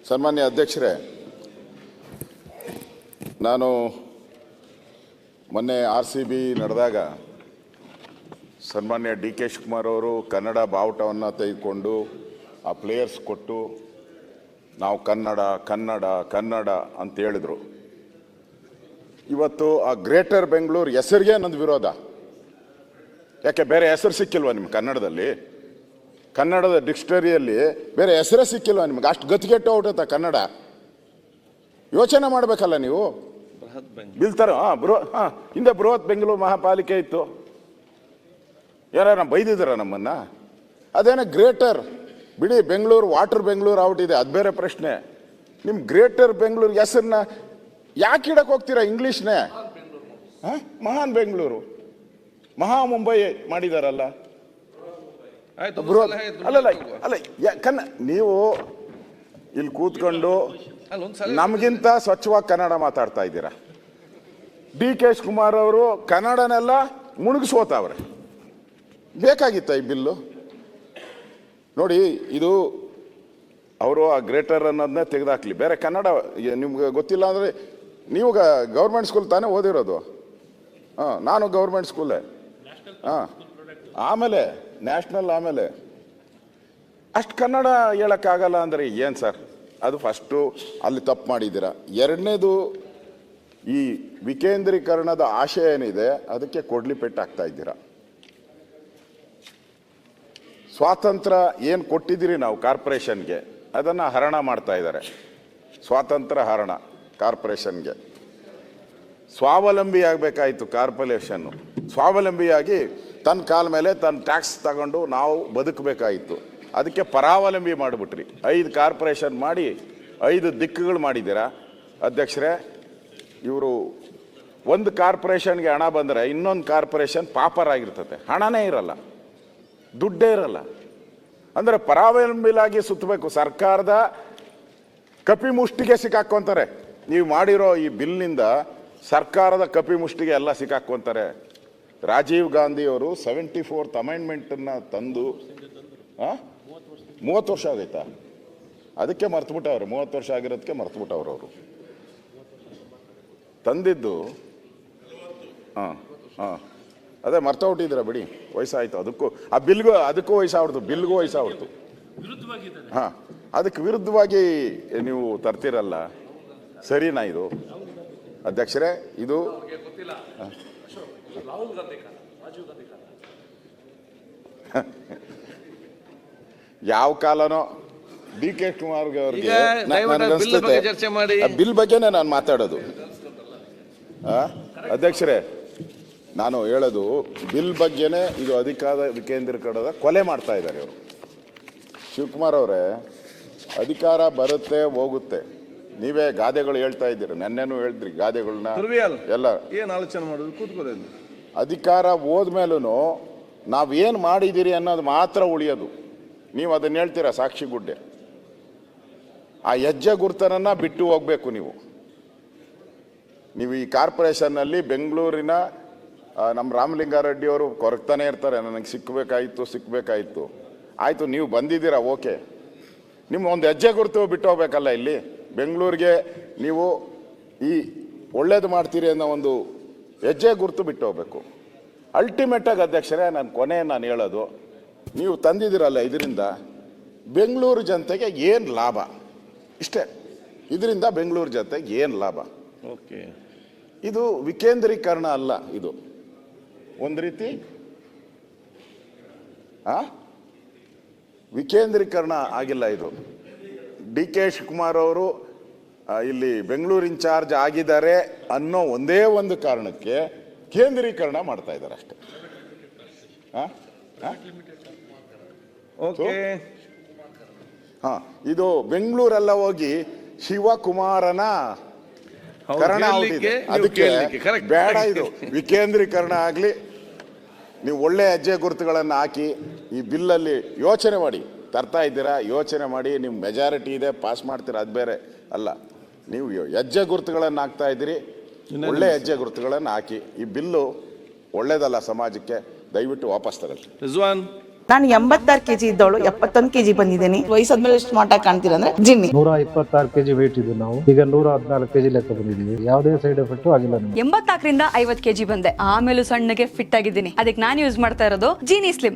ಸನ್ಮಾನ್ಯ ಅಧ್ಯಕ್ಷರೇ, ನಾನು ಮೊನ್ನೆ RCB ನಡೆದಾಗ ಸನ್ಮಾನ್ಯ DK ಶಿವಕುಮಾರ್ ಅವರು ಕನ್ನಡ ಬಾವುಟವನ್ನು ತೆಗೆದುಕೊಂಡು ಆ ಪ್ಲೇಯರ್ಸ್ ಕೊಟ್ಟು ನಾವು ಕನ್ನಡ ಕನ್ನಡ ಕನ್ನಡ ಅಂತ ಹೇಳಿದರು. ಇವತ್ತು ಆ ಗ್ರೇಟರ್ ಬೆಂಗಳೂರು ಹೆಸರಿಗೆ ನಂದು ವಿರೋಧ. ಯಾಕೆ ಬೇರೆ ಹೆಸರು ಸಿಕ್ಕಿಲ್ವಾ ನಿಮ್ಗೆ ಕನ್ನಡದಲ್ಲಿ? ಕನ್ನಡದ ಡಿಕ್ಷನರಿಯಲ್ಲಿ ಬೇರೆ ಹೆಸರೇ ಸಿಕ್ಕಿಲ್ವಾ ನಿಮ್ಗೆ? ಅಷ್ಟು ಗತಿಗೆಟ್ಟು ಔಟತ್ತ ಕನ್ನಡ. ಯೋಚನೆ ಮಾಡಬೇಕಲ್ಲ ನೀವು. ಬೀಳ್ತಾರ ಹಿಂದೆ ಬೃಹತ್ ಬೆಂಗಳೂರು ಮಹಾಪಾಲಿಕೆ ಇತ್ತು. ಯಾರು ಬೈದಿದ್ದಾರ ನಮ್ಮನ್ನ? ಅದೇನೋ ಗ್ರೇಟರ್ ಬಿಡಿ, ಬೆಂಗಳೂರು ವಾಟರ್ ಬೆಂಗಳೂರು ಔಟ್ ಇದೆ, ಅದು ಬೇರೆ ಪ್ರಶ್ನೆ. ನಿಮ್ಮ ಗ್ರೇಟರ್ ಬೆಂಗಳೂರು ಹೆಸರನ್ನ ಯಾಕೆ ಇಡಕ್ಕೆ ಹೋಗ್ತೀರಾ ಇಂಗ್ಲೀಷ್ನೇ? ಮಹಾನ್ ಬೆಂಗಳೂರು, ಮಹಾ ಮುಂಬೈ ಮಾಡಿದಾರಲ್ಲ. ನೀವು ಇಲ್ಲಿ ಕೂತ್ಕೊಂಡು ನಮಗಿಂತ ಸ್ವಚ್ಛವಾಗಿ ಕನ್ನಡ ಮಾತಾಡ್ತಾ ಇದ್ದೀರಾ. DK ಶಿವಕುಮಾರ್ ಅವರು ಕನ್ನಡನೆಲ್ಲ ಮುಳುಗಿಸೋತಾವ್ರೆ. ಬೇಕಾಗಿತ್ತ ಈ ಬಿಲ್ಲು? ನೋಡಿ, ಇದು ಅವರು ಆ ಗ್ರೇಟರ್ ಅನ್ನೋದನ್ನೇ ತೆಗೆದಾಕ್ಲಿ. ಬೇರೆ ಕನ್ನಡ ನಿಮ್ಗೆ ಗೊತ್ತಿಲ್ಲ ಅಂದರೆ ನೀವು ಗೌರ್ಮೆಂಟ್ ಸ್ಕೂಲ್ ತಾನೇ ಓದಿರೋದು? ನಾನು ಗೌರ್ಮೆಂಟ್ ಸ್ಕೂಲೇ. ಆಮೇಲೆ ನ್ಯಾಷನಲ್, ಆಮೇಲೆ ಅಷ್ಟು ಕನ್ನಡ ಹೇಳೋಕ್ಕಾಗಲ್ಲ ಅಂದರೆ ಏನು ಸರ್? ಅದು ಫಸ್ಟು ಅಲ್ಲಿ ತಪ್ಪು ಮಾಡಿದ್ದೀರಾ. ಎರಡನೇದು, ಈ ವಿಕೇಂದ್ರೀಕರಣದ ಆಶಯ ಏನಿದೆ ಅದಕ್ಕೆ ಕೊಡ್ಲಿ ಪೆಟ್ಟಾಗ್ತಾ ಇದ್ದೀರಾ. ಸ್ವಾತಂತ್ರ್ಯ ಏನು ಕೊಟ್ಟಿದ್ದೀರಿ ನಾವು ಕಾರ್ಪೊರೇಷನ್ಗೆ, ಅದನ್ನು ಹರಣ ಮಾಡ್ತಾ ಇದ್ದಾರೆ. ಸ್ವಾತಂತ್ರ್ಯ ಹರಣ ಕಾರ್ಪೊರೇಷನ್ಗೆ. ಸ್ವಾವಲಂಬಿ ಆಗಬೇಕಾಯಿತು ಕಾರ್ಪೊರೇಷನ್ನು. ಸ್ವಾವಲಂಬಿಯಾಗಿ ತನ್ನ ಕಾಲ ಮೇಲೆ ತನ್ನ ಟ್ಯಾಕ್ಸ್ ತಗೊಂಡು ನಾವು ಬದುಕಬೇಕಾಯಿತು. ಅದಕ್ಕೆ ಪರಾವಲಂಬಿ ಮಾಡಿಬಿಟ್ರಿ. 5 ಕಾರ್ಪೊರೇಷನ್ ಮಾಡಿ 5 ದಿಕ್ಕುಗಳು ಮಾಡಿದ್ದೀರಾ ಅಧ್ಯಕ್ಷರೇ. ಇವರು ಒಂದು ಕಾರ್ಪೊರೇಷನ್ಗೆ ಹಣ ಬಂದರೆ ಇನ್ನೊಂದು ಕಾರ್ಪೊರೇಷನ್ ಪಾಪರ್ ಆಗಿರ್ತದೆ, ಹಣನೇ ಇರಲ್ಲ, ದುಡ್ಡೇ ಇರಲ್ಲ. ಅಂದರೆ ಪರಾವಲಂಬಿಲಾಗಿ ಸುತ್ತಬೇಕು. ಸರ್ಕಾರದ ಕಪಿಮುಷ್ಟಿಗೆ ಸಿಕ್ಕಾಕ್ಕೊಂತಾರೆ. ನೀವು ಮಾಡಿರೋ ಈ ಬಿಲ್ನಿಂದ ಸರ್ಕಾರದ ಕಪಿಮುಷ್ಟಿಗೆ ಎಲ್ಲ ಸಿಕ್ಕಾಕ್ಕೊಂತಾರೆ. ರಾಜೀವ್ ಗಾಂಧಿಯವರು 74th ಅಮೆಂಡ್ಮೆಂಟನ್ನು ತಂದು 30 ವರ್ಷ ಆಗೈತಾ? ಅದಕ್ಕೆ ಮರ್ತುಬಿಟ್ಟವ್ರೆ. 30 ವರ್ಷ ಆಗಿರೋದಕ್ಕೆ ಮರ್ತುಬಿಟ್ಟವ್ರು ಅವರು ತಂದಿದ್ದು. ಅದೇ ಮರ್ತೋಗ್ಬಿಟ್ಟಿದ್ದೀರಾ ಬಿಡಿ, ವಯಸ್ಸಾಯಿತು. ಅದಕ್ಕೂ ಆ ಬಿಲ್ಗೂ ಅದಕ್ಕೂ ವಯಸ್ಸಾಗ್ಬಿಡ್ತು, ಬಿಲ್ಗೂ ವಯಸ್ಸಾಗ್ಬಿಡ್ತು. ಅದಕ್ಕೆ ವಿರುದ್ಧವಾಗಿ ನೀವು ತರ್ತಿರಲ್ಲ, ಸರಿನಾ ಇದು ಅಧ್ಯಕ್ಷರೇ? ಇದು ಯಾವ ಕಾಲನೋ DK ಶಿವಕುಮಾರ್ ಅವ್ರಿಗೆ ಬಿಲ್ ಬಗ್ಗೆನೇ ನಾನು ಮಾತಾಡೋದು. ಅಧ್ಯಕ್ಷರೇ, ನಾನು ಹೇಳೋದು ಬಿಲ್ ಬಗ್ಗೆನೇ. ಇದು ಅಧಿಕಾರ ವಿಕೇಂದ್ರೀಕರಣದ ಕೊಲೆ ಮಾಡ್ತಾ ಇದ್ದಾರೆ ಇವರು. ಶಿವಕುಮಾರ್ ಅವರೇ, ಅಧಿಕಾರ ಬರುತ್ತೆ ಹೋಗುತ್ತೆ, ನೀವೇ ಗಾದೆಗಳು ಹೇಳ್ತಾ ಇದ್ದೀರಿ. ನೆನ್ನೆನೂ ಹೇಳಿದ್ರಿ ಗಾದೆಗಳನ್ನ ಎಲ್ಲ. ಏನು ಆಲೋಚನೆ ಮಾಡೋದು? ಕೂತ್ಕೊಳ್ಳಿ. ಅಧಿಕಾರ ಹೋದ್ಮೇಲೂ ನಾವೇನು ಮಾಡಿದ್ದೀರಿ ಅನ್ನೋದು ಮಾತ್ರ ಉಳಿಯೋದು. ನೀವು ಅದನ್ನ ಹೇಳ್ತೀರಾ ಸಾಕ್ಷಿ ಗುಡ್ಡೆ. ಆ ಹೆಜ್ಜೆ ಗುರ್ತನನ್ನ ಬಿಟ್ಟು ಹೋಗ್ಬೇಕು ನೀವು. ಈ ಕಾರ್ಪೊರೇಷನ್ನಲ್ಲಿ ಬೆಂಗಳೂರಿನ ನಮ್ಮ ರಾಮಲಿಂಗಾರೆಡ್ಡಿ ಅವರು ಕೊರಗ್ತಾನೆ ಇರ್ತಾರೆ, ನನಗೆ ಸಿಕ್ಕಬೇಕಾಯಿತು. ಆಯಿತು, ನೀವು ಬಂದಿದ್ದೀರಾ, ಓಕೆ. ನಿಮ್ಮ ಒಂದು ಹೆಜ್ಜೆ ಗುರುತು ಬಿಟ್ಟು ಹೋಗ್ಬೇಕಲ್ಲ. ಇಲ್ಲಿ ಬೆಂಗಳೂರಿಗೆ ನೀವು ಈ ಒಳ್ಳೇದು ಮಾಡ್ತೀರಿ ಅನ್ನೋ ಒಂದು ಹೆಜ್ಜೆ ಗುರುತು ಬಿಟ್ಟು ಹೋಗ್ಬೇಕು. ಅಲ್ಟಿಮೇಟಾಗಿ ಅಧ್ಯಕ್ಷರೇ, ನಾನು ಹೇಳೋದು, ನೀವು ತಂದಿದ್ದೀರಲ್ಲ, ಇದರಿಂದ ಬೆಂಗಳೂರು ಜನತೆಗೆ ಏನು ಲಾಭ? ಇಷ್ಟೇ. ಇದರಿಂದ ಬೆಂಗಳೂರು ಜನತೆಗೆ ಏನು ಲಾಭ? ಓಕೆ, ಇದು ವಿಕೇಂದ್ರೀಕರಣ ಅಲ್ಲ, ಇದು ಒಂದು ರೀತಿ ವಿಕೇಂದ್ರೀಕರಣ ಆಗಿಲ್ಲ. ಇದು DK ಶಿವಕುಮಾರ್ ಅವರು ಇಲ್ಲಿ ಬೆಂಗಳೂರು ಇನ್ಚಾರ್ಜ್ ಆಗಿದ್ದಾರೆ ಅನ್ನೋ ಒಂದೇ ಒಂದು ಕಾರಣಕ್ಕೆ ಕೇಂದ್ರೀಕರಣ ಮಾಡ್ತಾ ಇದ್ದಾರೆ ಅಷ್ಟೇ. ಇದು ಬೆಂಗಳೂರೆಲ್ಲ ಹೋಗಿ ಶಿವಕುಮಾರನ ಕರಣ ಆಗಿದೆ. ಅದಕ್ಕೆ ಬೇಡ, ಇದು ವಿಕೇಂದ್ರೀಕರಣ ಆಗಲಿ. ನೀವು ಒಳ್ಳೆ ಹೆಜ್ಜೆ ಗುರುತುಗಳನ್ನು ಹಾಕಿ ಈ ಬಿಲ್ಲಲ್ಲಿ ಯೋಚನೆ ಮಾಡಿ ತರ್ತಾ ಇದ್ದೀರಾ. ಯೋಚನೆ ಮಾಡಿ, ನಿಮ್ಮ ಮೆಜಾರಿಟಿ ಇದೆ, ಪಾಸ್ ಮಾಡ್ತೀರಾ, ಅದು ಬೇರೆ ಅಲ್ಲ. ನೀವು ಹೆಜ್ಜೆ ಗುರುತುಗಳನ್ನು ಹಾಕ್ತಾ ಇದ್ದೀರಿ, ಒಳ್ಳೆ ಹೆಜ್ಜೆ ಗುರುತುಗಳನ್ನು ಹಾಕಿ. ಈ ಬಿಲ್ಲು ಒಳ್ಳೇದಲ್ಲ ಸಮಾಜಕ್ಕೆ, ದಯವಿಟ್ಟು ವಾಪಸ್ ತಗೊಳ್ಳಿ. ರಿಜ್ವಾನ್. ನಾನು 86 kg ಇದ್ದವಳು 71 kg ಬಂದಿದ್ದೀನಿ. ವಯಸ್ಸಾದ್ಮೇಲೆ ಸ್ಮಾರ್ಟ್ ಆಗಿ ಕಾಣ್ತೀರಾ ಅಂದ್ರೆ ಜಿನ್ನಿ. 126 kg ವೇಟ್ ಇದ್ದು ನಾವು ಈಗ 114 kg ಲೆಕ್ಕ ಬಂದಿದ್ದೀವಿ. ಯಾವುದೇ ಸೈಡ್ ಎಫೆಕ್ಟ್ ಆಗಿಲ್ಲ ನಮಗೆ. 84ರಿಂದ 50 kg ಬಂದೆ. ಆಮೇಲೂ ಸಣ್ಣಗೆ ಫಿಟ್ ಆಗಿದ್ದೀನಿ. ಅದಕ್ಕೆ ನಾನು ಯೂಸ್ ಮಾಡ್ತಾ ಇರೋದು ಜೀನಿ ಸ್ಲಿಮ್.